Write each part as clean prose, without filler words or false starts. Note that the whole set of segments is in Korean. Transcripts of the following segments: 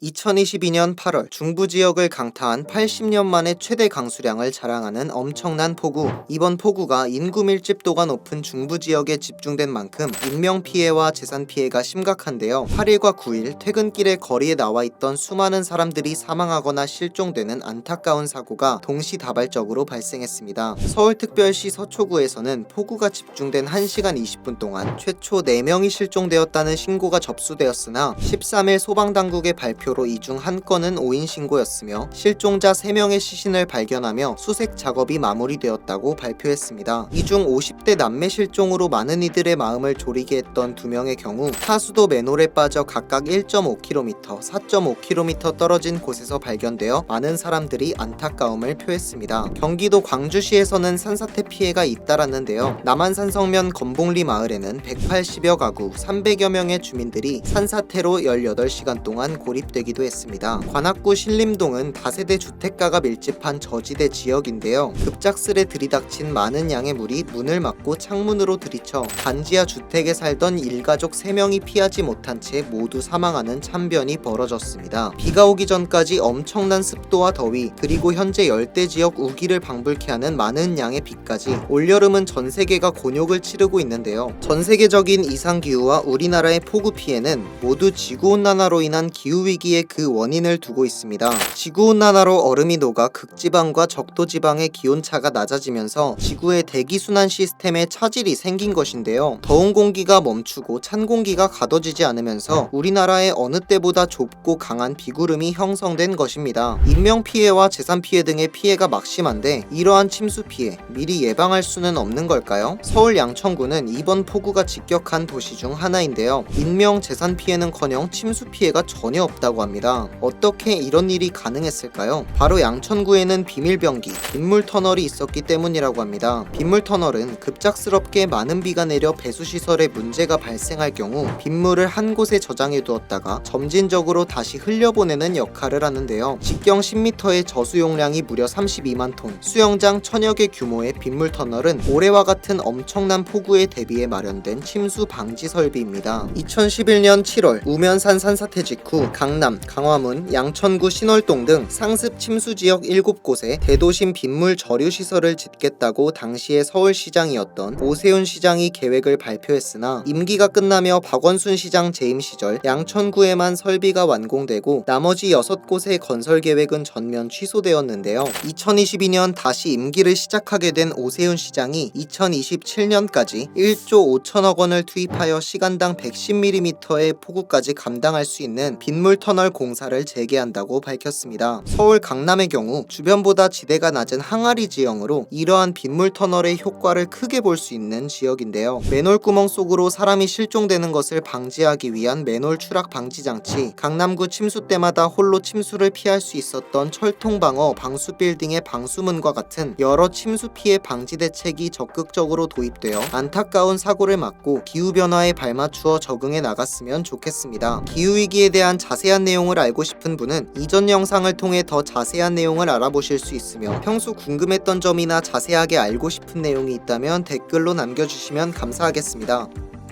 2022년 8월 중부 지역을 강타한 80년 만에 최대 강수량을 자랑하는 엄청난 폭우. 이번 폭우가 인구 밀집도가 높은 중부 지역에 집중된 만큼 인명피해와 재산피해가 심각한데요. 8일과 9일 퇴근길에 거리에 나와 있던 수많은 사람들이 사망하거나 실종되는 안타까운 사고가 동시다발적으로 발생했습니다. 서울특별시 서초구에서는 폭우가 집중된 1시간 20분 동안 최초 4명이 실종되었다는 신고가 접수되었으나 13일 소방당국의 발표로 이 중 한 건은 오인 신고였으며 실종자 3명의 시신을 발견하며 수색 작업이 마무리되었다고 발표했습니다. 이 중 50대 남매 실종으로 많은 이들의 마음을 졸이게 했던 2명의 경우 하수도 맨홀에 빠져 각각 1.5km, 4.5km 떨어진 곳에서 발견되어 많은 사람들이 안타까움을 표했습니다. 경기도 광주시에서는 산사태 피해가 잇따랐는데요. 남한산성면 건봉리 마을에는 180여 가구, 300여 명의 주민들이 산사태로 18시간 동안 고립되기도 했습니다. 관악구 신림동은 다세대 주택가가 밀집한 저지대 지역인데요. 급작스레 들이닥친 많은 양의 물이 문을 막고 창문으로 들이쳐 반지하 주택에 살던 일가족 3명이 피하지 못한 채 모두 사망하는 참변이 벌어졌습니다. 비가 오기 전까지 엄청난 습도와 더위, 그리고 현재 열대 지역 우기를 방불케 하는 많은 양의 비까지 올여름은 전 세계가 곤욕을 치르고 있는데요. 전 세계적인 이상기후와 우리나라의 폭우 피해는 모두 지구온난화로 인한 기후위기의 그 원인을 두고 있습니다. 지구온난화로 얼음이 녹아 극지방과 적도지방의 기온차가 낮아지면서 지구의 대기순환 시스템에 차질이 생긴 것인데요. 더운 공기가 멈추고 찬 공기가 가둬지지 않으면서 우리나라의 어느 때보다 좁고 강한 비구름이 형성된 것입니다. 인명피해와 재산피해 등의 피해가 막심한데 이러한 침수피해 미리 예방할 수는 없는 걸까요? 서울 양천구는 이번 폭우가 직격한 도시 중 하나인데요. 인명 재산피해는커녕 침수피해가 전혀 없다고 합니다. 어떻게 이런 일이 가능했을까요? 바로 양천구에는 비밀병기, 빗물터널이 있었기 때문이라고 합니다. 빗물터널은 급작스럽게 많은 비가 내려 배수시설에 문제가 발생할 경우 빗물을 한 곳에 저장해 두었다가 점진적으로 다시 흘려보내는 역할을 하는데요. 직경 10m의 저수용량이 무려 32만 톤, 수영장 1000여 개 규모의 빗물터널은 올해와 같은 엄청난 폭우에 대비해 마련된 침수 방지 설비입니다. 2011년 7월 우면산 산사태 직후 강남, 강화문, 양천구 신월동 등 상습 침수 지역 7곳에 대도심 빗물 저류 시설을 짓겠다고 당시의 서울시장이었던 오세훈 시장이 계획을 발표했으나 임기가 끝나며 박원순 시장 재임 시절 양천구에만 설비가 완공되고 나머지 6곳의 건설 계획은 전면 취소되었는데요. 2022년 다시 임기를 시작하게 된 오세훈 시장이 2027년까지 1조 5천억 원을 투입하여 시간당 110mm의 폭우까지 감당할 수 있는 빗물 터널 공사를 재개한다고 밝혔습니다. 서울 강남의 경우 주변보다 지대가 낮은 항아리 지형으로 이러한 빗물 터널의 효과를 크게 볼 수 있는 지역인데요. 맨홀 구멍 속으로 사람이 실종되는 것을 방지하기 위한 맨홀 추락 방지 장치, 강남구 침수 때마다 홀로 침수를 피할 수 있었던 철통방어 방수 빌딩의 방수문과 같은 여러 침수 피해 방지 대책이 적극적으로 도입되어 안타까운 사고를 막고 기후변화에 발맞추어 적응해 나갔으면 좋겠습니다. 기후위기에 대한 자세한 내용을 알고 싶은 분은 이전 영상을 통해 더 자세한 내용을 알아보실 수 있으며 평소 궁금했던 점이나 자세하게 알고 싶은 내용이 있다면 댓글로 남겨주시면 감사하겠습니다.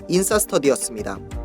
인싸스터디였습니다.